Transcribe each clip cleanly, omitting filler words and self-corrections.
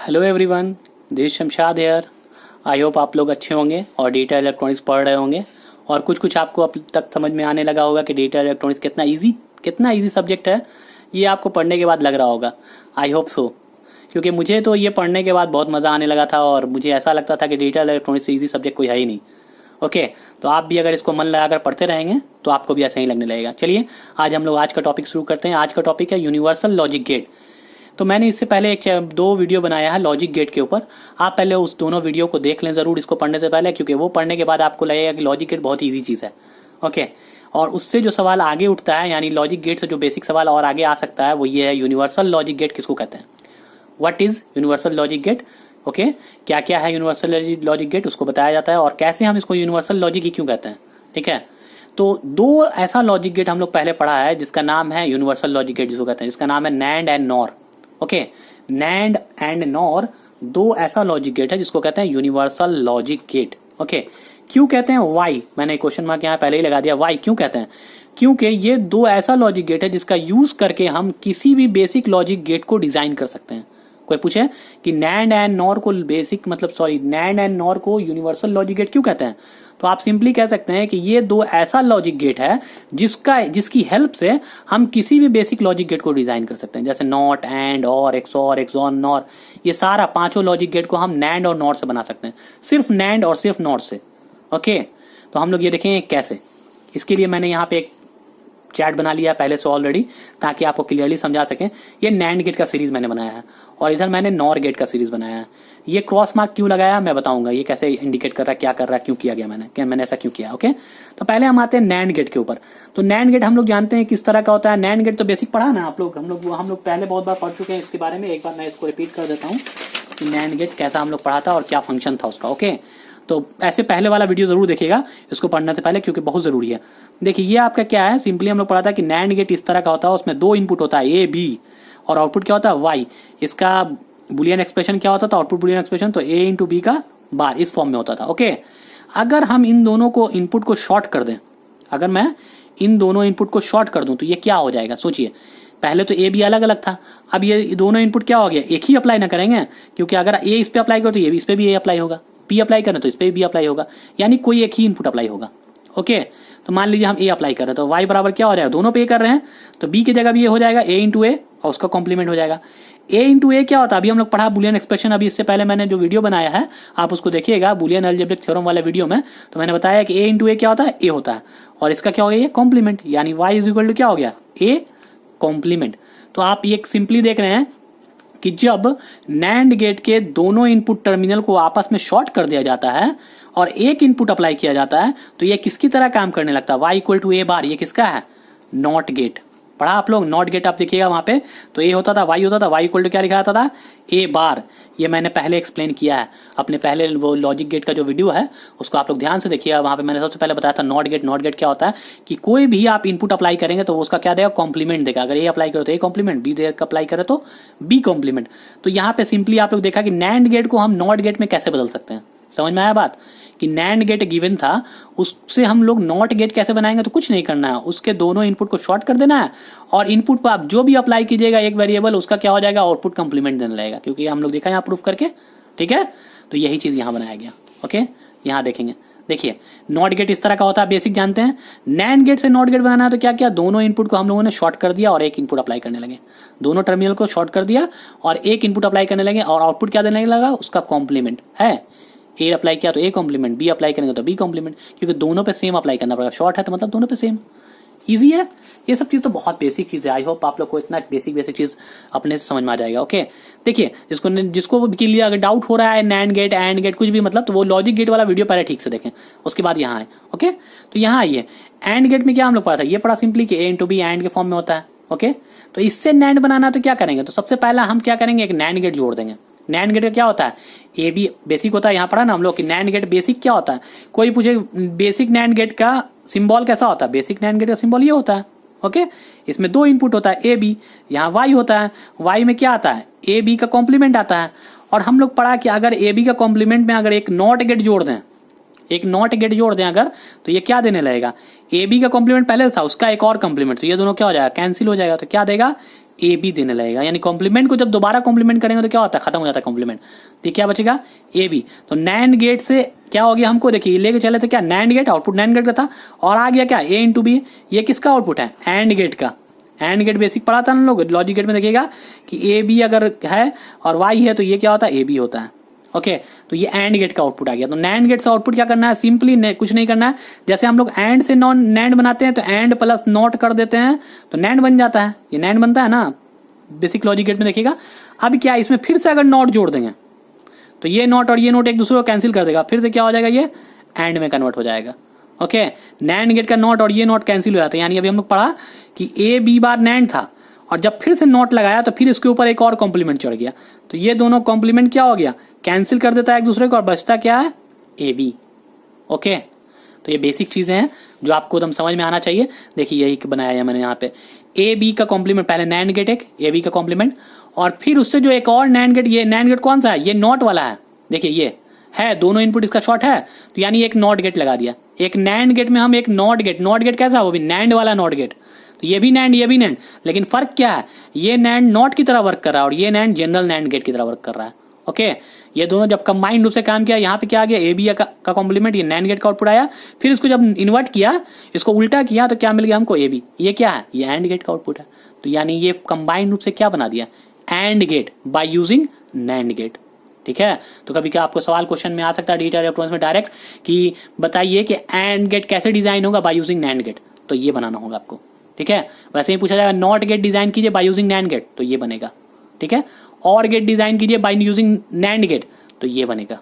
Hello everyone, this Shamshad here. I hope आप लोग अच्छे होंगे और डिजिटल इलेक्ट्रॉनिक्स पढ़ रहे होंगे और कुछ आपको अब तक समझ में आने लगा होगा कि डिजिटल इलेक्ट्रॉनिक्स कितना इजी सब्जेक्ट है। ये आपको पढ़ने के बाद लग रहा होगा। आई होप सो, क्योंकि मुझे तो ये पढ़ने के बाद बहुत मज़ा आने लगा था और मुझे ऐसा लगता था कि डिजिटल इलेक्ट्रॉनिक्स से ईजी सब्जेक्ट कोई है ही नहीं। ओके, तो आप भी अगर इसको मन लगाकर पढ़ते रहेंगे तो आपको भी ऐसा ही लगने लगेगा। चलिए आज हम लोग आज का टॉपिक शुरू करते हैं। आज का टॉपिक है यूनिवर्सल लॉजिक गेट। तो मैंने इससे पहले दो वीडियो बनाया है लॉजिक गेट के ऊपर। आप पहले उस दोनों वीडियो को देख लें जरूर इसको पढ़ने से पहले, क्योंकि वो पढ़ने के बाद आपको लगेगा कि लॉजिक गेट बहुत ईजी चीज़ है। ओके, और उससे जो सवाल आगे उठता है, यानी लॉजिक गेट से जो बेसिक सवाल और आगे आ सकता है, वो ये है यूनिवर्सल लॉजिक गेट किसको कहते हैं। What is universal logic gate. Okay, क्या क्या है यूनिवर्सल लॉजिक गेट उसको बताया जाता है और कैसे हम इसको यूनिवर्सल लॉजिक ही क्यों कहते हैं। ठीक है, तो दो ऐसा लॉजिक गेट हम लोग पहले पढ़ा है जिसका नाम है यूनिवर्सल लॉजिक गेट जिसको कहते हैं, जिसका नाम है NAND and nor. Okay, NAND and nor दो ऐसा लॉजिक गेट है जिसको कहते हैं यूनिवर्सल लॉजिक गेट। ओके, क्यों कहते हैं, वाई, मैंने क्वेश्चन मार्क यहाँ पहले ही लगा दिया। वाई क्यों कहते हैं, क्योंकि ये दो ऐसा लॉजिक गेट है जिसका यूज करके हम किसी भी बेसिक लॉजिक गेट को डिजाइन कर सकते हैं। कोई पूछे कि नैंड एंड नॉर को नैंड एंड नॉर को यूनिवर्सल लॉजिक गेट क्यों कहते हैं, तो आप सिंपली कह सकते हैं कि ये दो ऐसा लॉजिक गेट है जिसकी हेल्प से हम किसी भी बेसिक लॉजिक गेट को डिजाइन कर सकते हैं। जैसे नॉट, एंड, और, एक्सऑर, एक्सऑन, नॉर, ये सारा पांचों लॉजिक गेट को हम नैंड और नॉट से बना सकते हैं, सिर्फ नैंड और सिर्फ नॉट से। ओके, तो हम लोग ये देखेंगे कैसे। इसके लिए मैंने यहाँ पे एक चैट बना लिया पहले से ऑलरेडी, ताकि आपको क्लियरली समझा सके। ये नैंड गेट का सीरीज मैंने बनाया है और इधर मैंने नॉर गेट का सीरीज बनाया है। ये क्रॉस मार्क क्यों लगाया मैं बताऊंगा, ये कैसे इंडिकेट कर रहा है, क्या कर रहा है, क्यों किया गया मैंने ऐसा क्यों किया। ओके, तो पहले हम आते हैं नैंड गेट के ऊपर। तो नैंड गेट हम लोग जानते हैं किस तरह का होता है। नैंड गेट तो बेसिक पढ़ा ना आप लोग, हम लोग पहले बहुत बार पढ़ चुके हैं इसके बारे में। एक बार मैं इसको रिपीट कर देता हूँ कि नैंड गेट कैसा हम लोग पढ़ा था और क्या फंक्शन था उसका। ओके, तो ऐसे पहले वाला वीडियो जरूर देखिएगा इसको पढ़ने से पहले, क्योंकि बहुत जरूरी है। देखिए ये आपका क्या है, सिंपली हम लोग पढ़ा था कि नैंड गेट इस तरह का होता है, उसमें दो इनपुट होता है ए बी और आउटपुट क्या होता है वाई। इसका बुलियन एक्सप्रेशन क्या होता था, आउटपुट बुलियन एक्सप्रेशन, तो ए इंटू बी का बार इस फॉर्म में होता था। ओके, अगर हम इन दोनों को इनपुट को शॉर्ट कर दें, अगर मैं इन दोनों इनपुट को शॉर्ट कर दूं तो ये क्या हो जाएगा, सोचिए। पहले तो ए बी अलग अलग था, अब ये दोनों इनपुट क्या हो गया, एक ही अप्लाई ना करेंगे, क्योंकि अगर ए इस पे अप्लाई करो तो ये इस पे भी ए अप्लाई होगा, पी अप्लाई करें तो इस पे भी अप्लाई होगा, यानी कोई एक ही इनपुट अप्लाई होगा। ओके, तो मान लीजिए हम ए अप्लाई कर रहे हैं तो वाई बराबर क्या हो जाएगा, दोनों पे ए कर रहे हैं तो बी की जगह भी ये हो जाएगा ए इंटू ए और उसका कॉम्प्लीमेंट हो जाएगा। ए इंटू ए क्या होता है, अभी हम लोग पढ़ा बुलियन एक्सप्रेशन, अभी इससे पहले मैंने जो वीडियो बनाया है आप उसको देखिएगा, बुलियन अलजेब्रिक थ्योरम वाले वीडियो में, तो मैंने बताया कि ए इंटू ए क्या होता है, ए होता है, और इसका क्या हो गया, ये कॉम्प्लीमेंट, यानी वाई इज इक्वल टू क्या हो गया, ए कॉम्प्लीमेंट। तो आप ये सिंपली देख रहे हैं कि जब नैंड गेट के दोनों इनपुट टर्मिनल को आपस में शॉर्ट कर दिया जाता है और एक इनपुट अप्लाई किया जाता है तो ये किसकी तरह काम करने लगता है, वाई इक्वल टू ए बार। ये किसका है, नॉट गेट। पढ़ा आप लोग, नॉट गेट आप देखिएगा वहां पे, तो ए होता था वाई होता था, वाई इक्वल टू क्या लिखा जाता था, ए बार। ये मैंने पहले एक्सप्लेन किया है अपने पहले वो लॉजिक गेट का जो वीडियो है उसको आप लोग ध्यान से देखिएगा। वहां पे मैंने सबसे पहले बताया था नॉट गेट। नॉट गेट क्या होता है कि कोई भी आप इनपुट अप्लाई करेंगे तो वो उसका क्या देगा, कॉम्प्लीमेंट देगा। अगर ए अप्लाई करो तो ए कॉम्प्लीमेंट, बी अप्लाई करे तो बी कॉम्प्लीमेंट। तो यहाँ पे सिंपली आप लोग देखा कि नैंड गेट को हम नॉट गेट में कैसे बदल सकते हैं। समझ में आया बात, कि नैंड गेट गिवन था उससे हम लोग नॉट गेट कैसे बनाएंगे, तो कुछ नहीं करना है, उसके दोनों इनपुट को शॉर्ट कर देना है और इनपुट पर आप जो भी अप्लाई कीजिएगा एक वेरिएबल, उसका क्या हो जाएगा, आउटपुट कंप्लीमेंट देने लगेगा, क्योंकि हम लोग देखा यहाँ प्रूफ करके। ठीक है, तो यही चीज यहाँ बनाया गया। ओके, यहाँ देखेंगे, देखिए नॉट गेट इस तरह का होता है, बेसिक जानते हैं। नैंड गेट से नॉट गेट बनाना है तो क्या किया, दोनों इनपुट को हम लोगों ने शॉर्ट कर दिया और एक इनपुट अप्लाई करने लगे, दोनों टर्मिनल को शॉर्ट कर दिया और एक इनपुट अप्लाई करने लगे और आउटपुट क्या देने लगा, उसका कॉम्प्लीमेंट है। ए अप्लाई किया तो ए कॉम्प्लीमेंट, बी अप्लाई करेंगे तो बी कॉम्प्लीमेंट, क्योंकि दोनों पे सेम अप्लाई करना पड़ेगा, शॉर्ट है तो मतलब दोनों पे सेम। इजी है, ये सब चीज तो बहुत बेसिक चीज है। आई होप आप लोग को इतना बेसिक चीज अपने से समझ में आ जाएगा। ओके, देखिए जिसको के लिए अगर डाउट हो रहा है नैंड गेट एंड गेट कुछ भी मतलब, तो वो लॉजिक गेट वाला वीडियो पहले ठीक से देखें, उसके बाद यहाँ आए। ओके, तो यहाँ आइए, एंड गेट में क्या हम लोग पढ़ा था, ये पढ़ा सिंपली कि ए इंटू बी एंड के फॉर्म में होता है। ओके, तो इससे नैंड बनाना तो क्या करेंगे, तो सबसे पहला हम क्या करेंगे, एक नैंड गेट जोड़ देंगे। नैंड गेट का क्या होता है, ए बी बेसिक होता है, यहाँ पढ़ा ना हम लोग कि नैंड गेट बेसिक क्या होता है। कोई पूछे बेसिक नैंड गेट का सिंबल कैसा होता है, बेसिक नैंड गेट का सिंबल ये होता है। ओके, इसमें दो इनपुट होता है ए बी, यहाँ वाई होता है, वाई में क्या आता है, ए बी का कॉम्प्लीमेंट आता है। और हम लोग पढ़ा कि अगर ए बी का कॉम्प्लीमेंट में अगर एक नॉट गेट जोड़ दें, एक नॉट गेट जोड़ दें अगर, तो ये क्या देने लगेगा, ए बी का कॉम्प्लीमेंट पहले था उसका एक और कॉम्प्लीमेंट, तो ये दोनों क्या हो जाएगा, कैंसिल हो जाएगा, तो क्या देगा, ए बी देने लगेगा, यानी कॉम्प्लीमेंट को जब दोबारा कॉम्प्लीमेंट करेंगे तो क्या होता है, खत्म हो जाता है कॉम्प्लीमेंट। तो क्या बचेगा, ए बी। तो नैंड गेट से क्या हो गया, हमको देखिए लेके चले थे क्या, NAND gate, output NAND gate का था, और आ गया क्या, ए इंटू बी। ये किसका आउटपुट है, एंड गेट का। एंड गेट बेसिक पढ़ा था हम लोग, लॉजिक गेट में देखिएगा कि ए बी अगर है और वाई है तो ये क्या होता है, ए बी होता है। ओके, तो ये एंड गेट का आउटपुट आ गया। तो नैंड गेट से आउटपुट क्या करना है, सिंपली कुछ नहीं करना है, जैसे हम लोग एंड से नॉन नैंड बनाते हैं तो एंड प्लस नॉट कर देते हैं तो नैंड बन जाता है, ये नैंड बनता है ना, बेसिक लॉजिक गेट में देखिएगा। अब क्या इसमें फिर से अगर नॉट जोड़ देंगे तो ये नॉट और ये नॉट एक दूसरे को कैंसिल कर देगा, फिर से क्या हो जाएगा, ये एंड में कन्वर्ट हो जाएगा। ओके, नैंड गेट का नॉट और ये नॉट कैंसिल हो जाता है, यानी अभी हम लोग पढ़ा कि ए बी बार नैंड था और जब फिर से नॉट लगाया तो फिर इसके ऊपर एक और कॉम्प्लीमेंट चढ़ गया, तो ये दोनों कॉम्प्लीमेंट क्या हो गया, कैंसिल कर देता है एक दूसरे को और बचता क्या है, ए बी। ओके, तो ये बेसिक चीजें हैं जो आपको एकदम समझ में आना चाहिए। देखिए यही बनाया है मैंने यहाँ पे, ए बी का कॉम्प्लीमेंट, पहले नैंड गेट एक ए बी का कॉम्प्लीमेंट और फिर उससे जो एक और नैंड गेट, ये नैंड गेट कौन सा है, ये नॉट वाला है, देखिए ये है, दोनों इनपुट इसका शॉर्ट है तो यानी एक नॉट गेट लगा दिया। एक नैंड गेट में हम एक नॉट गेट, नॉट गेट कैसा, वो भी नैंड वाला नॉट गेट, तो ये भी नैंड ये भी नैंड, लेकिन फर्क क्या है, ये नैंड नॉट की तरह वर्क कर रहा है और ये नैंड जनरल नैंड गेट की तरह वर्क कर रहा है। ओके, ये दोनों जब कंबाइंड रूप से काम किया, यहाँ पे क्या आ गया, ए बी का कॉम्प्लीमेंट, ये नैंड गेट का आउटपुट आया, फिर इसको जब इन्वर्ट किया, इसको उल्टा किया तो क्या मिल गया हमको, ए बी। ये क्या है, ये एंड गेट का आउटपुट है, तो यानी ये कंबाइंड रूप से क्या बना दिया, AND gate by using NAND gate. ठीक है, तो कभी क्या आपको सवाल क्वेश्चन में आ सकता है डिजिटल इलेक्ट्रॉनिक्स में डायरेक्ट कि बताइए कि एंड गेट कैसे डिजाइन होगा बाय यूजिंग नैंड गेट, तो ये बनाना होगा आपको। ठीक है, वैसे ही पूछा जाएगा नॉट गेट डिजाइन कीजिए बाय यूजिंग नैंड गेट, तो ये बनेगा। ठीक है, और गेट डिजाइन कीजिए बाय यूजिंग नैंड गेट, तो ये बनेगा।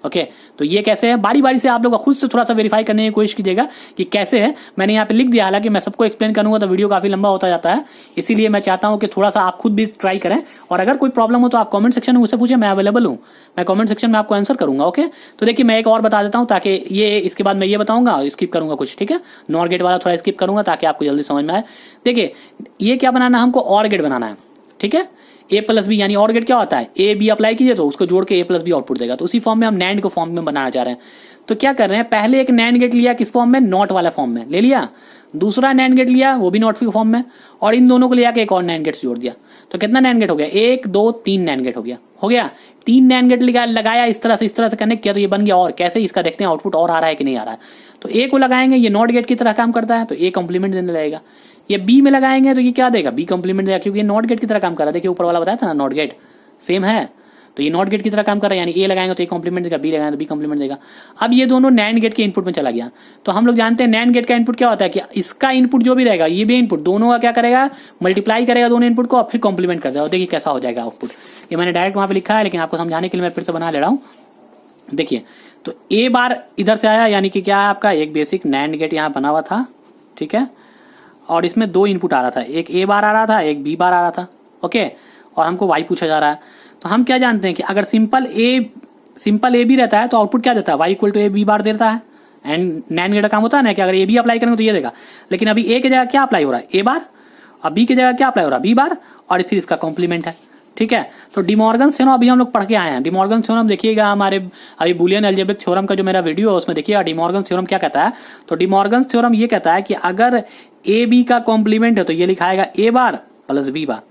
ओके, तो ये कैसे है, बारी बारी से आप लोग खुद से थोड़ा सा वेरीफाई करने की कोशिश कीजिएगा कि कैसे है। मैंने यहाँ पे लिख दिया, हालांकि मैं सबको एक्सप्लेन करूंगा तो वीडियो काफी लंबा होता जाता है, इसीलिए मैं चाहता हूं कि थोड़ा सा आप खुद भी ट्राई करें, और अगर कोई प्रॉब्लम हो तो आप कमेंट सेक्शन में मुझसे पूछे, मैं अवेलेबल हूँ, मैं कमेंट सेक्शन में आपको आंसर करूंगा। ओके, तो देखिए मैं एक और बता देता हूँ ताकि ये इसके बाद मैं ये बताऊंगा, स्किप करूंगा कुछ। ठीक है, नॉट गेट वाला थोड़ा स्किप करूंगा ताकि आपको जल्दी समझ में आए। देखिए ये क्या बनाना है, हमको और गेट बनाना है। ठीक है, ए प्लस बी, यानी और गेट क्या होता है, ए बी अप्लाई कीजिए तो उसको जोड़ के ए प्लस बी आउटपुट देगा, तो उसी फॉर्म में हम नैंड को फॉर्म में बनाना चाह रहे हैं। तो क्या कर रहे हैं, पहले एक नैंड गेट लिया, किस फॉर्म में, नॉट वाला फॉर्म में ले लिया, दूसरा नैंड गेट लिया वो भी नॉट की फॉर्म में, और इन दोनों को लिया के एक और नैंड गेट जोड़ दिया। तो कितना नैंड गेट हो गया, 1 2 3 नैंड गेट हो गया। 3 नैंड गेट लगाया इस तरह से कनेक्ट किया तो ये बन गया। और कैसे, इसका देखते हैं आउटपुट और आ रहा है कि नहीं आ रहा है। तो ए को लगाएंगे, ये नॉट गेट की तरह काम करता है तो ए कॉम्प्लीमेंट देने लगेगा। ये बी में लगाएंगे तो ये क्या देगा, बी कॉम्प्लीमेंट देगा, क्योंकि ये नॉट गेट की तरह काम कर रहा है। देखिए ऊपर वाला बताया था ना, नॉट गेट सेम है, तो ये नॉट गेट की तरह काम कर रहा है, यानी ए लगाएंगे तो ए कॉम्प्लीमेंट देगा, बी लगाएंगे तो बी कॉम्प्लीमेंट देगा। अब ये दोनों नैंड गेट के इनपुट में चला गया। तो हम लोग जानते हैं नैंड गेट का इनपुट क्या होता है कि इसका इनपुट जो भी रहेगा, ये भी इनपुट, दोनों का क्या करेगा, मल्टीप्लाई करेगा दोनों इनपुट को और फिर कॉम्प्लीमेंट कर देगा। देखिए कैसा हो जाएगा आउटपुट, ये मैंने डायरेक्ट वहां पे लिखा है, लेकिन आपको समझाने के लिए मैं फिर से बना ले रहा हूँ। देखिए, तो ए बार इधर से आया, यानी कि क्या है आपका, एक बेसिक नैंड गेट यहाँ बना हुआ था। ठीक है, और इसमें 2 इनपुट आ रहा था, एक ए बार आ रहा था, एक बी बार आ रहा था। ओके, और हमको वाई पूछा जा रहा है। तो हम क्या जानते हैं कि अगर सिंपल ए बी रहता है तो आउटपुट क्या देता है, Y equal to A B bar देता है। एंड नैंड गेट का काम होता है ना कि अगर ए बी अप्लाई करेंगे तो ये देगा, लेकिन अभी ए की जगह क्या अप्लाई हो रहा है, ए बार, और बी की जगह क्या अप्लाई हो रहा है, बी बार, और फिर इसका कॉम्प्लीमेंट है। ठीक है, तो डिमॉर्गन्स थ्योरम अभी हम लोग पढ़ के आए हैं। डिमॉर्गन्स थ्योरम देखिएगा हमारे अभी बूलियन अलजेब्रिक थ्योरम का जो मेरा वीडियो है उसमें देखिएगा डिमॉर्गन्स थ्योरम क्या कहता है। तो डिमॉर्गन्स थ्योरम ये कहता है कि अगर ए बी का कॉम्प्लीमेंट है तो ये लिखाएगा ए बार प्लस बी बार,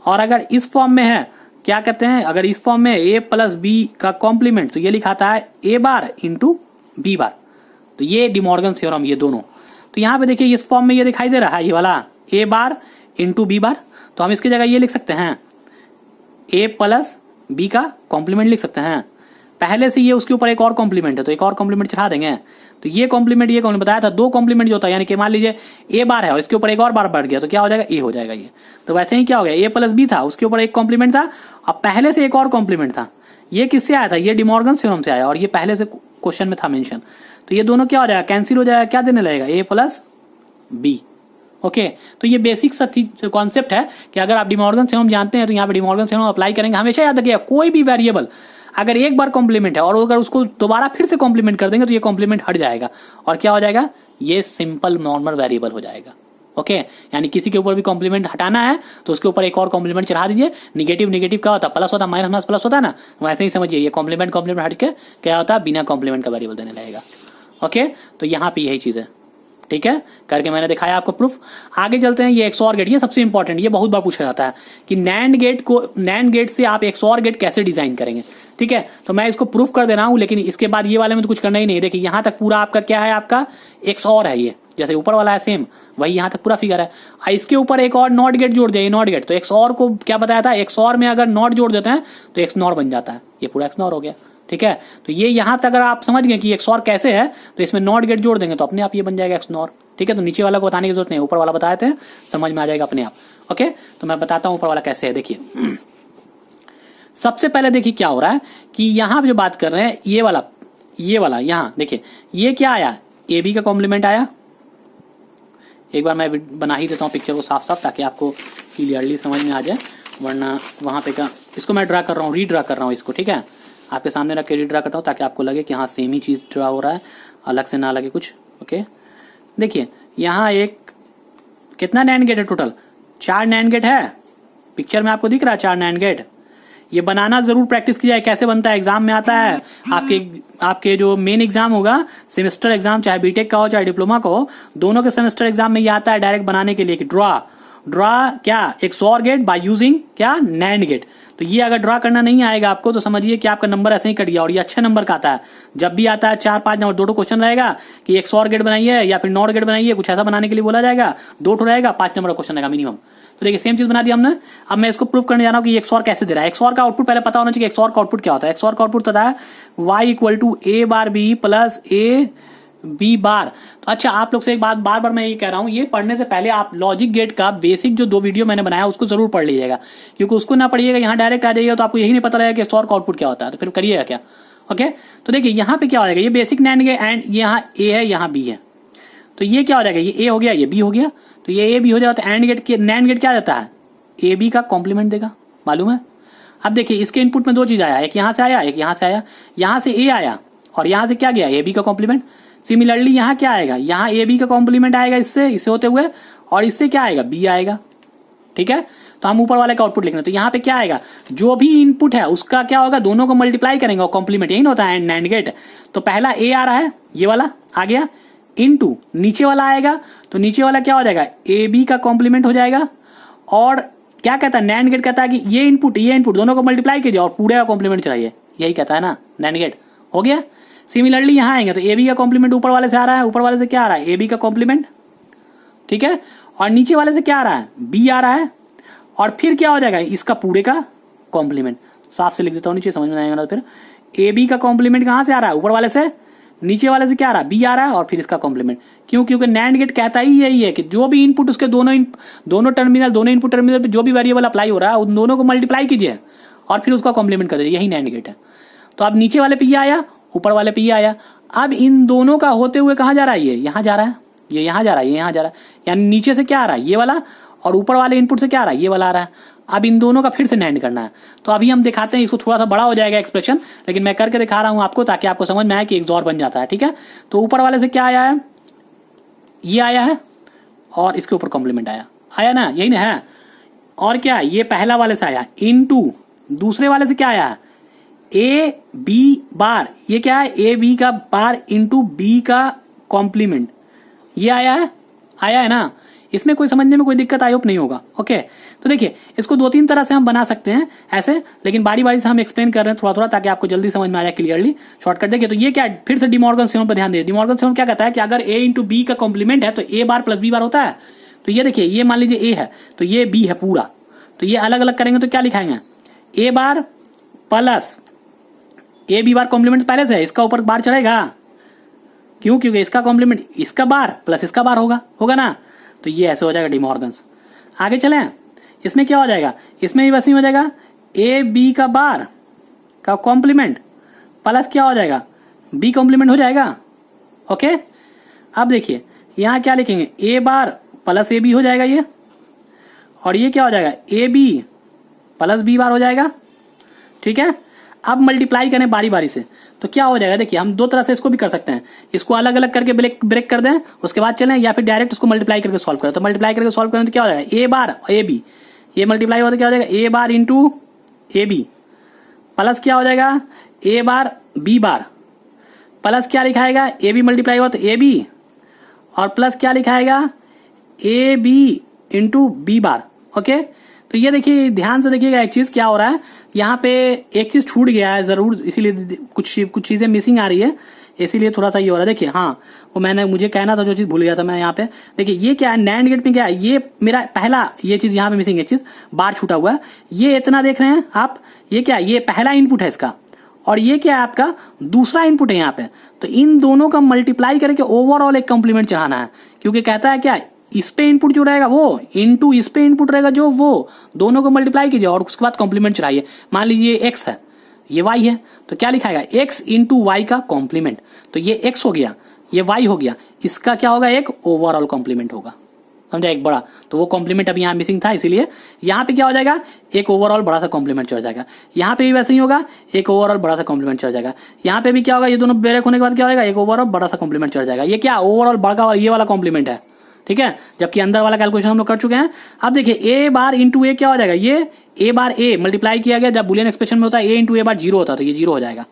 और अगर इस फॉर्म में है क्या कहते हैं, अगर इस फॉर्म में ए प्लस बी का कॉम्प्लीमेंट तो ये लिखाता है ए बार इंटू बी बार। तो ये डिमॉर्गन्स थ्योरम ये दोनों। तो यहाँ पे देखिए इस फॉर्म में ये दिखाई दे रहा है, ये वाला ए बार इंटू बी बार, तो हम इसकी जगह ये लिख सकते हैं ए प्लस बी का कॉम्प्लीमेंट लिख सकते हैं। पहले से ये उसके ऊपर एक और कॉम्प्लीमेंट है तो एक और कॉम्प्लीमेंट चढ़ा देंगे। तो ये कॉम्प्लीमेंट, ये कौन बताया था, 2 कॉम्प्लीमेंट जो होता है, यानी कि मान लीजिए ए बार है और इसके ऊपर एक और बार बढ़ गया तो क्या हो जाएगा, ए हो जाएगा ये। तो वैसे ही क्या हो गया, ए प्लस बी था, उसके ऊपर एक कॉम्प्लीमेंट था, अब पहले से एक और कॉम्प्लीमेंट था। ये किससे आया था, ये डिमॉर्गन्स थ्योरम से आया, और ये पहले से क्वेश्चन में था मेंशन। तो ये दोनों क्या हो जाएगा, कैंसिल हो जाएगा, क्या देने लगेगा, ए प्लस बी। ओके, तो ये बेसिक सा कॉन्सेप्ट है कि अगर आप डिमॉर्गन्स थ्योरम जानते हैं तो यहाँ पे डिमॉर्गन्स थ्योरम अप्लाई करेंगे। हमेशा याद रखिएगा कोई भी वेरिएबल अगर एक बार कॉम्प्लीमेंट है और अगर उसको दोबारा फिर से कॉम्प्लीमेंट कर देंगे तो ये कॉम्प्लीमेंट हट जाएगा और क्या हो जाएगा, ये सिंपल नॉर्मल वेरिएबल हो जाएगा। ओके, यानी किसी के ऊपर भी कॉम्प्लीमेंट हटाना है तो उसके ऊपर एक और कॉम्प्लीमेंट चढ़ा दीजिए। निगेटिव क्या होता है, प्लस होता है, माइनस माइनस प्लस होता है ना, वैसे ही समझिए ये कॉम्प्लीमेंट हट के क्या होता है, बिना कॉम्प्लीमेंट का वेरिएबल देने लगेगा। ओके, तो यहाँ पे यही चीज है। ठीक है, करके मैंने दिखाया आपको प्रूफ। आगे चलते हैं, ये XOR गेट, ये सबसे इंपॉर्टेंट, ये बहुत बार पूछा जाता है कि नैंड गेट से आप XOR गेट कैसे डिजाइन करेंगे। ठीक है, तो मैं इसको प्रूफ कर दे रहा हूं, लेकिन इसके बाद ये वाले में तो कुछ करना ही नहीं। देखिए यहां तक पूरा आपका क्या है, आपका XOR है, ये जैसे ऊपर वाला है सेम वही यहां तक पूरा फिगर है। इसके ऊपर एक और नॉट गेट जोड़ दिया, नॉट गेट। तो XOR को क्या बताया था, XOR में अगर नॉट जोड़ देते हैं तो XNOR बन जाता है, ये पूरा XNOR हो गया। ठीक है, तो ये यहां तक अगर आप समझ गए कि XOR कैसे है, तो इसमें नॉट गेट जोड़ देंगे तो अपने आप ये बन जाएगा XNOR। ठीक है, तो नीचे वाला को बताने की जरूरत नहीं, ऊपर वाला बताए थे, समझ में आ जाएगा अपने आप। ओके, तो मैं बताता हूं ऊपर वाला कैसे है। देखिए सबसे पहले देखिए क्या हो रहा है कि यहां पे जो बात कर रहे हैं ये वाला यहां देखिए ये क्या आया, AB का कॉम्प्लीमेंट आया। एक बार मैं बना ही देता हूं पिक्चर को साफ साफ, ताकि आपको क्लियरली समझ में आ जाए, वरना वहां पे का इसको मैं ड्रा कर रहा हूं, रीड्रा कर रहा हूं इसको। ठीक है, आपके सामने रख के रीड्रा करता हूं ताकि आपको लगे कि हाँ सेम ही चीज ड्रा हो रहा है, अलग से ना लगे कुछ। ओके, देखिए यहां एक कितना नैंड गेट है, टोटल 4 नैंड गेट है। पिक्चर में आपको दिख रहा है 4 नैंड गेट। ये बनाना जरूर प्रैक्टिस की जाए, कैसे बनता है, एग्जाम में आता है। आपके जो मेन एग्जाम होगा, सेमेस्टर एग्जाम, चाहे बीटेक का हो चाहे डिप्लोमा का हो, दोनों के सेमेस्टर एग्जाम में ये आता है डायरेक्ट बनाने के लिए कि ड्रा क्या XOR गेट बाय यूजिंग क्या नैंड गेट। तो ये अगर ड्रा करना नहीं आएगा आपको तो समझिए कि आपका नंबर ऐसे ही कट गया। और ये अच्छे नंबर का आता है, जब भी आता है 4-5 नंबर, 2 क्वेश्चन रहेगा कि XOR गेट बनाइए या फिर नॉट गेट बनाइए, कुछ ऐसा बनाने के लिए बोला जाएगा, 2 रहेगा, 5 नंबर का क्वेश्चन रहेगा मिनिमम। तो देखिए सेम चीज बना दिया हमने। अब मैं इसको प्रूफ करने जा रहा हूं कि XOR कैसे दे रहा है। XOR का आउटपुट पहले पता होना चाहिए, XOR का आउटपुट क्या होता है। XOR का आउटपुट होता है y equal to A bar B plus A B bar. तो अच्छा, आप लोग से एक बात बार बार मैं ये कह रहा हूं, ये पढ़ने से पहले आप लॉजिक गेट का बेसिक जो 2 वीडियो मैंने बनाया उसको जरूर पढ़ लीजिएगा, क्योंकि उसको ना पढ़िएगा यहाँ डायरेक्ट आ जाइएगा तो आपको यही नहीं पता लगेगा कि XOR का आउटपुट क्या होता है, तो फिर करिएगा क्या। ओके, तो देखिए यहाँ पे क्या हो जाएगा, ये बेसिक नैंड गेट एंड यहाँ A है यहाँ B है, तो ये क्या हो जाएगा, ये A हो गया ये B हो गया, तो ये A B हो जाएगा। तो एंड गेट के नैंड गेट क्या देता है, AB का कॉम्प्लीमेंट देगा, मालूम है। अब देखिए इसके इनपुट में 2 चीज आया, एक यहां से आया एक यहां से आया। यहां से A आया और यहां से क्या गया, AB का कॉम्प्लीमेंट। सिमिलरली यहां क्या आएगा, यहां AB का कॉम्प्लीमेंट आएगा इससे होते हुए, और इससे क्या आएगा, B आएगा। ठीक है, तो हम ऊपर वाले का आउटपुट लिखना, तो यहां पे क्या आएगा, जो भी इनपुट है उसका क्या होगा, दोनों को मल्टीप्लाई करेंगे और कॉम्प्लीमेंट, यही होता है नैंड गेट। तो पहला A आ रहा है, ये वाला आ गया, इनटू नीचे वाला आएगा, तो नीचे वाला क्या हो जाएगा, AB का कॉम्प्लीमेंट हो जाएगा। और क्या कहता है नैंड गेट, कहता है कि ये इनपुट दोनों को मल्टीप्लाई कीजिए और पूरे का कॉम्प्लीमेंट चाहिए, यही कहता है ना नैंड गेट। हो गया। सिमिलरली यहां आएंगे तो AB का कॉम्प्लीमेंट ऊपर वाले से आ रहा है, ऊपर वाले से क्या आ रहा है, AB का कॉम्प्लीमेंट। ठीक है, और नीचे वाले से क्या आ रहा है, B आ रहा है, और फिर क्या हो जाएगा, इसका पूरे का कॉम्प्लीमेंट। साफ से लिख देता हूं, नीचे समझ में आएगा। फिर AB का कॉम्प्लीमेंट कहां से आ रहा है, ऊपर वाले से, नीचे वाले से क्या आ रहा है, B आ रहा है, और फिर इसका कॉम्प्लीमेंट। क्यों, क्योंकि नैंड गेट कहता ही यही है कि जो भी इनपुट उसके दोनों इनपुट टर्मिनल पे जो भी वेरिएबल अप्लाई हो रहा है उन दोनों को मल्टीप्लाई कीजिए और फिर उसका कॉम्प्लीमेंट कर दीजिए, यही नैंड गेट है। तो अब नीचे वाले पे ये आया, ऊपर वाले पे ये आया। अब इन दोनों का होते हुए कहां जा रहा है, ये यहां जा रहा है, ये यहां जा रहा है, ये यहां जा रहा है, यानी नीचे से क्या आ रहा है, ये वाला, और ऊपर वाले इनपुट से क्या आ रहा है, ये वाला आ रहा है। अब इन दोनों का फिर से नैंड करना है। तो अभी हम दिखाते हैं, इसको थोड़ा सा बड़ा हो जाएगा एक्सप्रेशन, लेकिन मैं करके दिखा रहा हूं आपको ताकि आपको समझ में आए कि XOR बन जाता है। ठीक है, तो ऊपर वाले से क्या आया है, ये आया है, और इसके ऊपर कॉम्प्लीमेंट आया ना, यही ना है। और क्या, ये पहला वाले से आया, इनटू दूसरे वाले से क्या आया है, AB बार, ये क्या है, AB का बार इंटू B का कॉम्प्लीमेंट, ये आया है ना। इसमें कोई समझने में कोई दिक्कत आई होप नहीं होगा। ओके, तो देखिए इसको 2-3 तरह से हम बना सकते हैं ऐसे, लेकिन बारी बारी से हम एक्सप्लेन कर रहे हैं थोड़ा थोड़ा ताकि आपको जल्दी समझ में आ जाए क्लियरली। शॉर्टकट देखिए, तो ये क्या है, फिर से डिमॉर्गन थ्योरम पर ध्यान दीजिए। डिमॉर्गन थ्योरम क्या कहता है कि अगर A इंटू B का कॉम्प्लीमेंट है तो A बार प्लस B बार होता है। तो ये देखिए, ये मान लीजिए A है तो ये B है पूरा, तो ये अलग अलग करेंगे तो क्या लिखाएंगे, A bar plus AB bar complement पहले से है, इसका ऊपर बार चढ़ेगा, क्यों, क्योंकि इसका कॉम्प्लीमेंट इसका बार प्लस इसका बार होगा ना। तो ये ऐसे हो जाएगा डिमॉर्गन्स। आगे चलें, इसमें क्या हो जाएगा, इसमें भी वैसे ही हो जाएगा, AB का बार का कॉम्प्लीमेंट प्लस क्या हो जाएगा, B कॉम्प्लीमेंट हो जाएगा। ओके, अब देखिए यहां क्या लिखेंगे, A बार प्लस AB हो जाएगा ये, और ये क्या हो जाएगा, AB प्लस B बार हो जाएगा। ठीक है, अब मल्टीप्लाई करें बारी बारी से तो क्या हो जाएगा, देखिए हम 2 तरह से इसको भी कर सकते हैं, इसको अलग अलग करके ब्रेक कर दें उसके बाद चलें, या फिर डायरेक्ट उसको मल्टीप्लाई करके सॉल्व करें। तो मल्टीप्लाई करके सॉल्व करें तो क्या हो जाएगा, A बार AB, ये मल्टीप्लाई होता क्या हो जाएगा, A bar into AB plus क्या हो जाएगा, A bar B bar plus क्या लिखाएगा, AB मल्टीप्लाई हुआ तो AB, और प्लस क्या लिखाएगा, A B into B bar. Okay, तो ये देखिए ध्यान से देखिएगा एक चीज क्या हो रहा है यहाँ पे, एक चीज छूट गया है जरूर, इसीलिए कुछ चीजें मिसिंग आ रही है, इसीलिए थोड़ा सा ये हो रहा है। देखिए हाँ, वो मुझे कहना था, जो चीज भूल गया था मैं यहाँ पे। देखिए ये क्या है, नैंड गेट में क्या है, ये मेरा पहला, ये चीज यहाँ पे मिसिंग, एक चीज बार छूटा हुआ है, ये इतना देख रहे हैं आप, ये क्या है, ये पहला इनपुट है इसका, और ये क्या है आपका दूसरा इनपुट है यहाँ पे। तो इन दोनों का मल्टीप्लाई करके ओवरऑल एक कॉम्प्लीमेंट चढ़ाना है, क्योंकि कहता है क्या, इस पे इनपुट जो रहेगा वो इनटू इस पे इनपुट रहेगा जो, वो दोनों को मल्टीप्लाई कीजिए और उसके बाद कॉम्प्लीमेंट चढ़ाइए। मान लीजिए एक्स है, ये वाई है, तो क्या लिखाएगा, एक्स इंटू वाई का कॉम्प्लीमेंट। तो ये एक्स हो गया, ये वाई हो गया, इसका क्या होगा, एक ओवरऑल कॉम्प्लीमेंट होगा, समझा, एक बड़ा। तो वो कॉम्प्लीमेंट अभी यहाँ मिसिंग था, इसीलिए यहाँ पे क्या हो जाएगा, एक ओवरऑल बड़ा सा कॉम्प्लीमेंट चढ़ जाएगा। यहाँ पे भी वैसे ही होगा, एक ओवरऑल बड़ा सा कॉम्प्लीमेंट चढ़ जाएगा। यहाँ पे भी क्या होगा, ये दोनों ब्रेक होने के बाद क्या होगा, एक ओवरऑल बड़ा सा कॉम्प्लीमेंट चढ़ जाएगा। ये क्या ओवरऑल बड़ा और ये वाला कॉम्प्लीमेंट है, ठीक है, जबकि अंदर वाला कैलकुलेशन हम लोग कर चुके हैं। अब देखिए ए बार इंटू ए क्या हो जाएगा, ये ए बार ए मल्टीप्लाई किया गया, जब बुलियन एक्सप्रेशन में होता है ए इंटू ए बार जीरो होता है, तो ये जीरो हो जाएगा,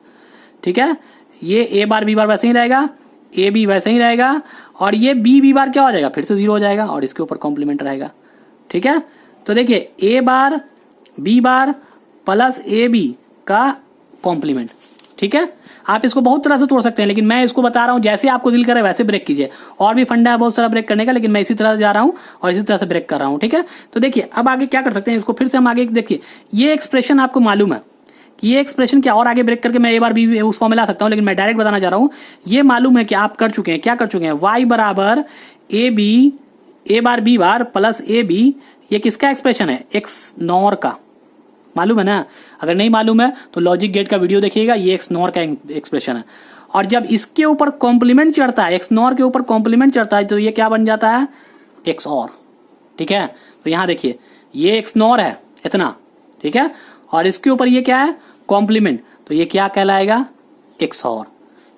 ठीक है। ये ए बार बी बार वैसे ही रहेगा, ए बी वैसे ही रहेगा, और ये बी बार क्या हो जाएगा, फिर से जीरो हो जाएगा, और इसके ऊपर कॉम्प्लीमेंट रहेगा, ठीक है। तो देखिए A bar B bar plus A B का कॉम्प्लीमेंट, ठीक है। आप इसको बहुत तरह से तोड़ सकते हैं, लेकिन मैं इसको बता रहा हूं जैसे आपको दिल करे वैसे ब्रेक कीजिए। और भी फंडा है बहुत सारा ब्रेक करने का, लेकिन मैं इसी तरह से जा रहा हूं और इसी तरह से ब्रेक कर रहा हूं, ठीक है। तो देखिए अब आगे क्या कर सकते हैं, इसको फिर से हम आगे देखिए, ये एक्सप्रेशन आपको मालूम है कि ये एक्सप्रेशन क्या, और आगे ब्रेक करके मैं ए बार बी उस फॉर्म में ला सकता हूं, लेकिन मैं डायरेक्ट बताना चाह रहा हूं। ये मालूम है कि आप कर चुके हैं, क्या कर चुके हैं, वाई बराबर A B A bar B bar plus A B, ये किसका एक्सप्रेशन है, एक्स नॉर का, मालूम है ना। अगर नहीं मालूम है तो लॉजिक गेट का वीडियो देखिएगा, ये एक्स नॉर का एक्सप्रेशन है। और जब इसके ऊपर कॉम्प्लीमेंट चढ़ता है, एक्स नॉर के ऊपर कॉम्प्लीमेंट चढ़ता है, तो ये क्या बन जाता है, एक्स और, ठीक है। तो यहां देखिए ये एक्स नॉर है इतना, ठीक है, और इसके ऊपर ये क्या है, कॉम्प्लीमेंट, तो ये क्या कहलाएगा, एक्स और।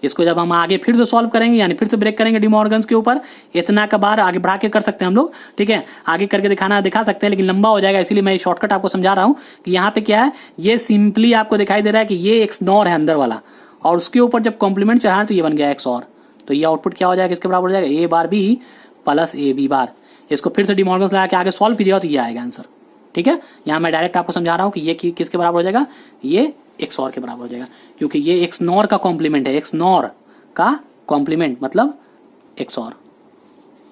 इसको जब हम आगे फिर से सॉल्व करेंगे, यानी फिर से ब्रेक करेंगे डिमॉर्गन्स के ऊपर, इतना का बार आगे बढ़ा के कर सकते हैं हम लोग, ठीक है, आगे करके दिखा सकते हैं, लेकिन लंबा हो जाएगा, इसीलिए मैं शॉर्टकट आपको समझा रहा हूं कि यहाँ पे क्या है, ये सिंपली आपको दिखाई दे रहा है कि ये एक्स नॉर है अंदर वाला, और उसके ऊपर जब कॉम्प्लीमेंट चढ़ा तो ये बन गया एक्स और। तो ये आउटपुट क्या हो जाएगा, इसके बराबर हो जाएगा A bar B plus A B bar. इसको फिर से डिमॉर्गन्स लगा के आगे सॉल्व कीजिएगा तो ये आएगा आंसर, ठीक है। यहाँ मैं डायरेक्ट आपको समझा रहा हूँ कि ये किसके बराबर हो जाएगा, ये एक्स और के बराबर हो जाएगा, क्योंकि ये एक्स नॉर का कॉम्प्लीमेंट है, एक्स नॉर का कॉम्प्लीमेंट मतलब एक्स और,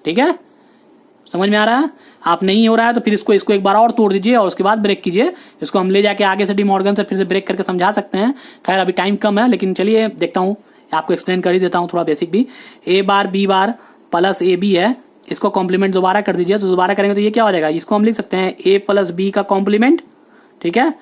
ठीक है। समझ में आ रहा है, आप नहीं हो रहा है तो फिर इसको एक बार और तोड़ दीजिए और उसके बाद ब्रेक कीजिए। इसको हम ले जाके आगे से डिमॉर्गन से फिर से ब्रेक करके समझा सकते हैं, खैर अभी टाइम कम है, लेकिन चलिए देखता हूं, आपको एक्सप्लेन कर ही देता हूं थोड़ा बेसिक भी। A bar B bar plus A B है, इसको कॉम्प्लीमेंट दोबारा कर दीजिए, तो दोबारा करेंगे तो ये क्या हो जाएगा, इसको हम लिख सकते हैं ए प्लस बी का कॉम्प्लीमेंट, ठीक है,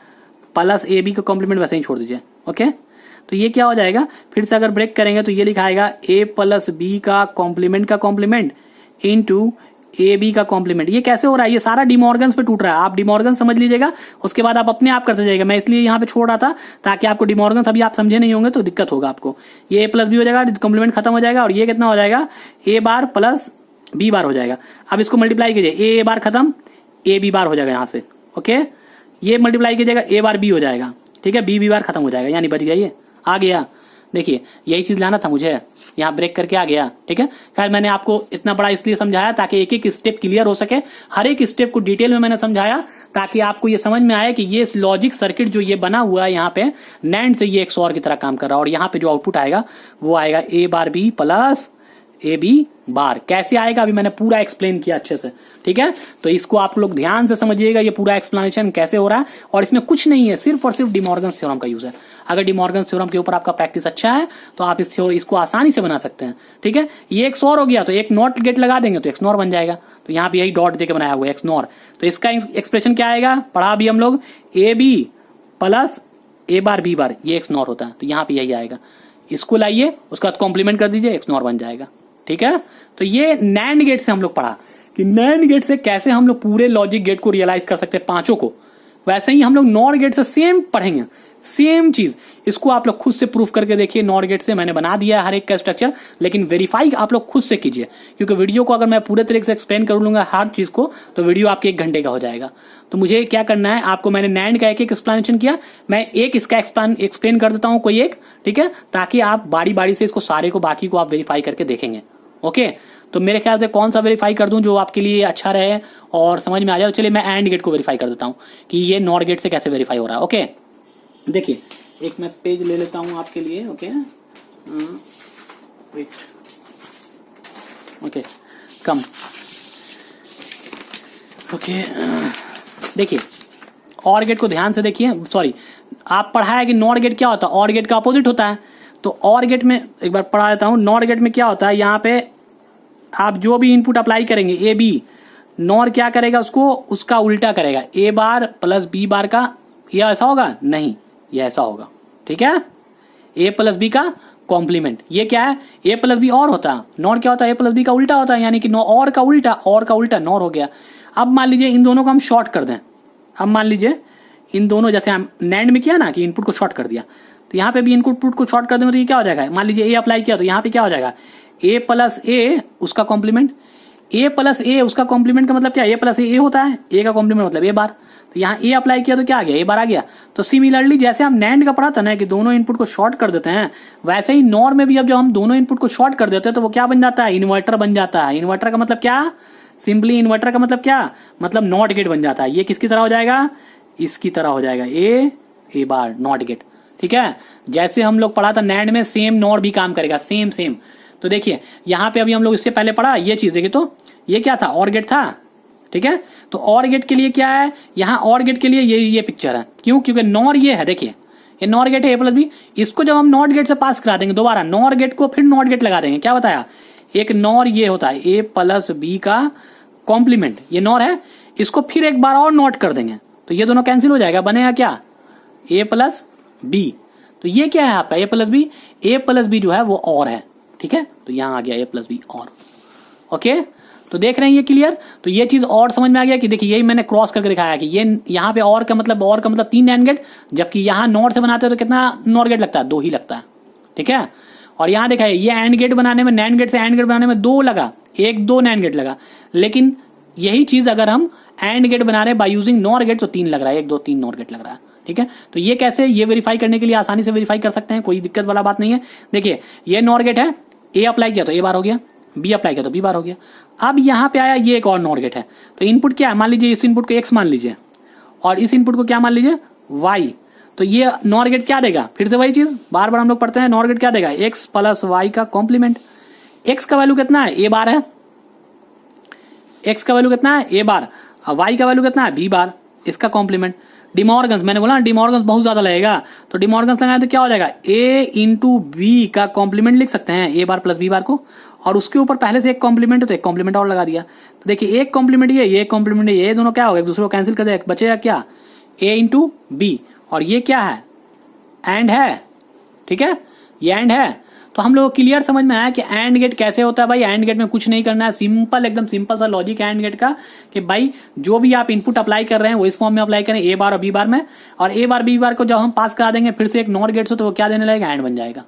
प्लस ए बी का कॉम्प्लीमेंट वैसे ही छोड़ दीजिए, ओके। तो ये क्या हो जाएगा, फिर से अगर ब्रेक करेंगे तो ये लिखाएगा ए प्लस बी का कॉम्प्लीमेंट इनटू ए बी का कॉम्प्लीमेंट। ये कैसे हो रहा है, ये सारा डिमॉर्गन्स पे टूट रहा है, आप डिमॉर्गन्स समझ लीजिएगा, उसके बाद आप अपने आप करते जाइएगा। मैं इसलिए यहाँ पे छोड़ रहा था ताकि आपको डिमॉर्गन्स अभी आप समझे नहीं होंगे तो दिक्कत होगा आपको। ये ए प्लस बी हो जाएगा, कॉम्प्लीमेंट खत्म हो जाएगा, और ये कितना हो जाएगा, A bar plus B bar हो जाएगा। अब इसको मल्टीप्लाई कीजिए, ए बार खत्म, ए बी बार हो जाएगा यहाँ से, ओके। ये मल्टीप्लाई कीजिएगा, ए बार बी हो जाएगा, ठीक है, बी बार खत्म हो जाएगा, यानी बच गया, ये आ गया। देखिए यही चीज लाना था मुझे, यहाँ ब्रेक करके आ गया, ठीक है। खैर मैंने आपको इतना बड़ा इसलिए समझाया ताकि एक एक स्टेप क्लियर हो सके, हर एक स्टेप को डिटेल में मैंने समझाया ताकि आपको ये समझ में आए कि ये लॉजिक सर्किट जो ये बना हुआ है यहाँ पे नैंड से, ये XOR की तरह काम कर रहा है, और यहाँ पे जो आउटपुट आएगा वो आएगा A bar B plus A B bar. कैसे आएगा अभी मैंने पूरा एक्सप्लेन किया अच्छे से, ठीक है। तो इसको आप लोग ध्यान से समझिएगा, ये पूरा एक्सप्लेनेशन कैसे हो रहा है, और इसमें कुछ नहीं है, सिर्फ और सिर्फ डिमॉर्गन्स थ्योरम का यूज है। अगर डिमॉर्गन्स थ्योरम के ऊपर आपका प्रैक्टिस अच्छा है तो आप इसको आसानी से बना सकते हैं, ठीक है। ये XOR हो गया तो एक नॉट गेट लगा देंगे तो XNOR बन जाएगा, तो यहाँ पे यही डॉट देके बनाया हुआ है XNOR। तो इसका एक्सप्रेशन क्या आएगा, पढ़ा अभी हम लोग, A B plus A bar B bar, ये XNOR होता है, तो यहाँ पे यही आएगा। इसको लाइए, उसका बाद कॉम्प्लीमेंट कर दीजिए, XNOR बन जाएगा, ठीक है। तो ये नैंड गेट से हम लोग पढ़ा कि नैंड गेट से कैसे हम लोग पूरे लॉजिक गेट को रियलाइज कर सकते हैं, पांचों को। वैसे ही हम लोग नॉर गेट से सेम पढ़ेंगे, सेम चीज। इसको आप लोग खुद से प्रूफ करके देखिए, नॉर गेट से मैंने बना दिया है हर एक का स्ट्रक्चर, लेकिन वेरीफाई आप लोग खुद से कीजिए, क्योंकि वीडियो को अगर मैं पूरे तरीके से एक्सप्लेन कर लूंगा हर चीज को तो वीडियो आपके 1 घंटे का हो जाएगा। तो मुझे क्या करना है, आपको मैंने नैंड का एक एक एक्सप्लेनेशन किया, मैं एक इसका एक्सप्लेन कर देता हूं कोई एक, ठीक है, ताकि आप बारी बारी से इसको सारे को बाकी को आप वेरीफाई करके देखेंगे, ओके। तो मेरे ख्याल से कौन सा वेरीफाई कर दूं जो आपके लिए अच्छा रहे और समझ में आ जाए। चलिए मैं एंड गेट को वेरीफाई कर देता हूं कि ये नॉर गेट से कैसे वेरीफाई हो रहा है। ओके देखिए एक मैं पेज ले लेता हूं आपके लिए। Okay wait okay come okay देखिए और गेट को ध्यान से देखिए। सॉरी आप पढ़ा है कि नॉर गेट क्या होता है, और गेट का अपोजिट होता है। तो और गेट में एक बार पढ़ा देता हूं, नॉर गेट में क्या होता है, यहाँ पे आप जो भी इनपुट अप्लाई करेंगे ए बी, नॉर क्या करेगा उसको उसका उल्टा करेगा, ए बार प्लस बी बार का, यह ऐसा होगा नहीं, यह ऐसा होगा। ठीक है, ए प्लस बी का कॉम्प्लीमेंट। ये क्या है, ए प्लस बी और होता है, नॉर क्या होता है ए प्लस बी का उल्टा होता है, यानी कि और का उल्टा, और का उल्टा नॉर हो गया। अब मान लीजिए इन दोनों को हम शॉर्ट कर दें। अब मान लीजिए इन दोनों, जैसे हम नैंड में किया ना कि इनपुट को शॉर्ट कर दिया, तो यहाँ पे भी इनपुट को शॉर्ट कर देंगे तो ये क्या हो जाएगा, मान लीजिए ए अप्लाई किया तो यहाँ पे क्या हो जाएगा, ए प्लस ए उसका कॉम्प्लीमेंट, ए प्लस ए उसका कॉम्प्लीमेंट का मतलब क्या, ए प्लस ए होता है, ए का कॉम्प्लीमेंट मतलब ए बार, तो यहाँ ए अप्लाई किया तो क्या आ गया, ए बार आ गया। तो सिमिलरली जैसे हम नैंड का पढ़ा था ना कि दोनों इनपुट को शॉर्ट कर देते हैं, वैसे ही नॉर में भी अब जब हम दोनों इनपुट को शॉर्ट कर देते हैं तो वो क्या बन जाता है, इन्वर्टर बन जाता है। इन्वर्टर का मतलब क्या, सिंपली इन्वर्टर का मतलब क्या, मतलब नॉट गेट बन जाता है। ये किसकी तरह हो जाएगा, इसकी तरह हो जाएगा, ए बार नॉट गेट। ठीक है, जैसे हम लोग पढ़ा था नैंड में, सेम नॉर भी काम करेगा, सेम। तो देखिए यहाँ पे अभी हम लोग इससे पहले पढ़ा ये चीज, देखिए तो ये क्या था, और गेट था। ठीक है, तो और गेट के लिए क्या है, यहाँ और गेट के लिए ये पिक्चर है, क्यों, क्योंकि नॉर ये है, देखिए ये नॉर गेट है ए प्लस बी, इसको जब हम नॉट गेट से पास करा देंगे दोबारा, नॉर गेट को फिर नॉट गेट लगा देंगे, क्या बताया, एक नॉर ये होता है ए प्लस बी का कॉम्प्लीमेंट, ये नॉर है, इसको फिर एक बार और नॉट कर देंगे तो ये दोनों कैंसिल हो जाएगा, बनेगा क्या, ए प्लस बी। तो ये क्या है आपका ए प्लस बी जो है वो और है। ठीक है, तो यहां आ गया ए प्लस बी और। ओके, तो देख रहे हैं ये क्लियर। तो ये चीज और समझ में आ गया कि देखिए यही मैंने क्रॉस करके दिखाया कि ये यहाँ पे और का मतलब 3 नैंड गेट, जबकि यहाँ नॉर से बनाते हो तो कितना नॉर गेट लगता है, 2 ही लगता है। ठीक है, और यहाँ देखा ये एंड गेट बनाने में, नैंड गेट से एंड गेट बनाने में 2 लगा, 1-2 नैंड गेट लगा, लेकिन यही चीज अगर हम एंड गेट बना रहे बाय यूजिंग नॉर गेट तो 3 लग रहा है, 1-2-3 नॉर गेट लग रहा है। ठीक है, तो ये कैसे, ये वेरीफाई करने के लिए आसानी से वेरीफाई कर सकते हैं, कोई दिक्कत वाला बात नहीं है। देखिए ये नॉर गेट है, ए अप्लाई किया तो ए बार हो गया, बी अप्लाई किया तो बी बार हो गया। अब यहां पे आया ये एक और नॉर गेट है, तो इनपुट क्या है, मान लीजिए इस इनपुट को एक्स मान लीजिए और इस इनपुट को क्या मान लीजिए वाई, तो ये नॉर गेट क्या देगा, फिर से वही चीज बार बार हम लोग पढ़ते हैं, नॉर गेट क्या देगा, एक्स प्लस वाई का कॉम्प्लीमेंट। एक्स का वैल्यू कितना है, ए बार है, एक्स का वैल्यू कितना है, ए बार, और वाई का वैल्यू कितना है, बी बार, इसका कॉम्प्लीमेंट। डिमॉर्गन्स, मैंने बोला डिमॉर्गन्स बहुत ज्यादा लगेगा, तो डिमॉर्गन्स लगाए तो क्या हो जाएगा, ए इंटू बी का कॉम्प्लीमेंट लिख सकते हैं, ए बार प्लस बी बार को, और उसके ऊपर पहले से एक कॉम्प्लीमेंट है तो एक कॉम्प्लीमेंट और लगा दिया। तो देखिए एक कॉम्प्लीमेंट ये कॉम्प्लीमेंट ये दोनों क्या हो गए, एक दूसरे को कैंसिल कर दिया, बचेगा क्या, ए इंटू बी, और ये क्या है, एंड है। ठीक है, ये एंड है। तो हम लोग क्लियर समझ में आया कि एंड गेट कैसे होता है। भाई एंड गेट में कुछ नहीं करना है, सिंपल एकदम सिंपल सा लॉजिक है एंड गेट का, कि भाई जो भी आप इनपुट अप्लाई कर रहे हैं वो इस फॉर्म में अप्लाई करें, ए बार और बी बार में, और ए बार बी बार को जब हम पास करा देंगे फिर से एक नॉर गेट से, तो वो क्या देने लगेगा, एंड बन जाएगा।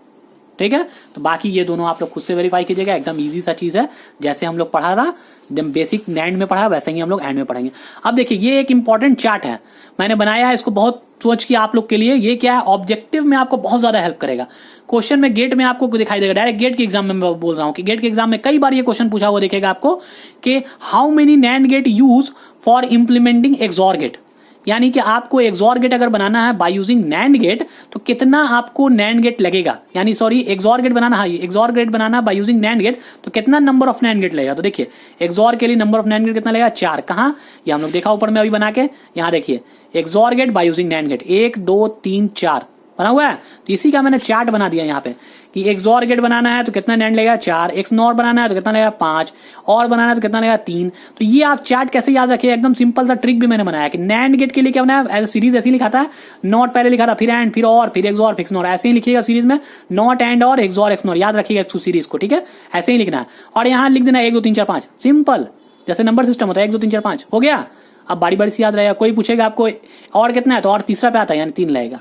ठीक है, तो बाकी ये दोनों आप लोग खुद से वेरीफाई कीजिएगा, एकदम इजी सा चीज है, जैसे हम लोग पढ़ा था जब बेसिक नैंड में पढ़ा वैसे ही हम लोग एंड में पढ़ेंगे। अब देखिए ये एक इंपॉर्टेंट चार्ट है, मैंने बनाया है इसको बहुत सोच के आप लोग के लिए। ये क्या है, ऑब्जेक्टिव में आपको बहुत ज्यादा हेल्प करेगा, क्वेश्चन में गेट में आपको दिखाई देगा, डायरेक्ट गेट के एग्जाम में मैं बोल रहा हूं कि गेट के एग्जाम में कई बार ये क्वेश्चन पूछा हुआ देखेगा आपको कि how many NAND gate use for implementing XOR gate, यानी कि आपको एक्सॉर गेट अगर बनाना है बाय यूजिंग नैंड गेट तो कितना आपको नैंड गेट लगेगा, यानी सॉरी एक्सॉर गेट बनाना है, एक्सॉर गेट बनाना बाय यूजिंग नैंड गेट तो कितना नंबर ऑफ नैंड गेट लगेगा। तो देखिए एक्सॉर के लिए नंबर ऑफ नैंड गेट कितना लगेगा, 4। कहां, ये हम लोग देखा ऊपर में अभी बना के, यहां देखिए XOR gate by using NAND gate 1 2 3 4 बना हुआ है। तो इसी का मैंने चार्ट बना दिया यहाँ पे कि एक्सॉर गेट बनाना है तो कितना नैंड लगेगा, 4, एक्स नॉर बनाना है तो कितना लगेगा, 5, और बनाना है तो कितना लगेगा, 3। तो ये आप चार्ट कैसे याद रखिए, एकदम सिंपल सा ट्रिक भी मैंने बनाया कि नैंड गेट के लिए क्या बनाया, एज सीरीज ऐसे ही लिखा था, नॉट पहले लिखा था, फिर एंड, फिर और, फिर एक्सॉर, फिर नॉर, ऐसे ही लिखिएगा सीरीज में, नॉट एंड और एक्सॉर एक्स नॉर, याद रखिएगा इस सीरीज को। ठीक है, ऐसे ही लिखना है, और यहाँ लिख देना 1 2 3 4 5, सिंपल जैसे नंबर सिस्टम होता है, 1 2 3 4 5 हो गया। अब बारी बारी से याद रहेगा, कोई पूछेगा आपको और कितना है तो और तीसरा पे आता है, यानी 3 लगेगा,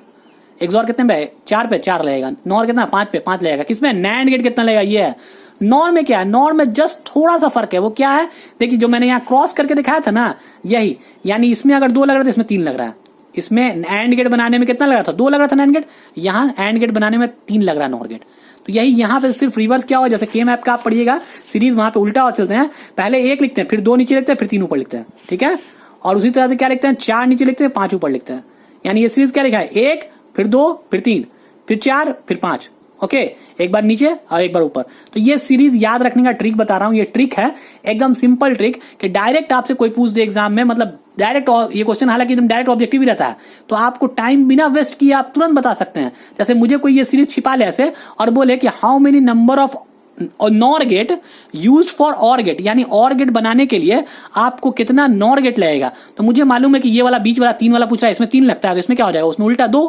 एक्सॉर कितने पे, 4 पे 4 लगेगा, नॉर कितना 5 पे 5 लगेगा, किसमें, नैंड गेट कितना लगेगा, ये है। नॉर में क्या है, नॉर में जस्ट थोड़ा सा फर्क है, वो क्या है, देखिए जो मैंने यहाँ क्रॉस करके दिखाया था ना, यही, यानी इसमें अगर 2 लग रहा है तो इसमें 3 लग रहा है, इसमें एंड गेट बनाने में कितना लग रहा था, 2 लग रहा था एंड गेट, यहाँ एंड गेट बनाने में 3 लग रहा है नॉर गेट। तो यही यहाँ पे सिर्फ रिवर्स क्या हुआ, जैसे के मैप का आप पढ़िएगा सीरीज, वहां पे उल्टा चलते हैं, पहले 1 लिखते हैं, फिर 2 नीचे लिखते हैं, फिर 3 ऊपर लिखते हैं, ठीक है। और उसी तरह से क्या लिखते हैं, 4 नीचे लिखते हैं, 5 ऊपर लिखते हैं। यानी ये सीरीज क्या लिखा है, 1 फिर 2 फिर 3 फिर 4 फिर 5, ओके, एक बार नीचे और एक बार ऊपर। तो ये सीरीज याद रखने का ट्रिक बता रहा हूं, ये ट्रिक है एकदम सिंपल ट्रिक कि डायरेक्ट आपसे कोई पूछ दे एग्जाम में, मतलब डायरेक्ट, ये क्वेश्चन हालांकि एकदम डायरेक्ट ऑब्जेक्टिव ही रहता है, तो आपको टाइम बिना वेस्ट किए आप तुरंत बता सकते हैं। जैसे मुझे कोई ये सीरीज छिपा ले ऐसे और बोले कि how many number of nor get used for और गेट, यानी और गेट बनाने के लिए आपको कितना नॉर गेट लगेगा, तो मुझे मालूम है कि ये वाला बीच वाला 3 वाला पूछ रहा है, इसमें 3 लगता है, तो इसमें क्या हो जाएगा, उसमें उल्टा 2,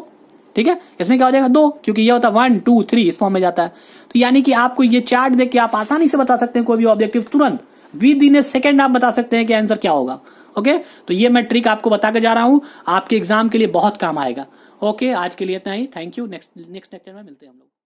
ठीक है, इसमें क्या हो जाएगा 2, क्योंकि ये होता है 1 2 3 इस फॉर्म में जाता है। तो यानी कि आपको ये चार्ट देख के आप आसानी से बता सकते हैं कोई भी ऑब्जेक्टिव, तुरंत विद इन ए सेकंड आप बता सकते हैं कि आंसर क्या होगा। ओके, तो ये मैं ट्रिक आपको बता के जा रहा हूं, आपके एग्जाम के लिए बहुत काम आएगा। ओके, आज के लिए इतना ही, थैंक यू। नेक्स्ट लेक्चर में मिलते हैं हम लोग।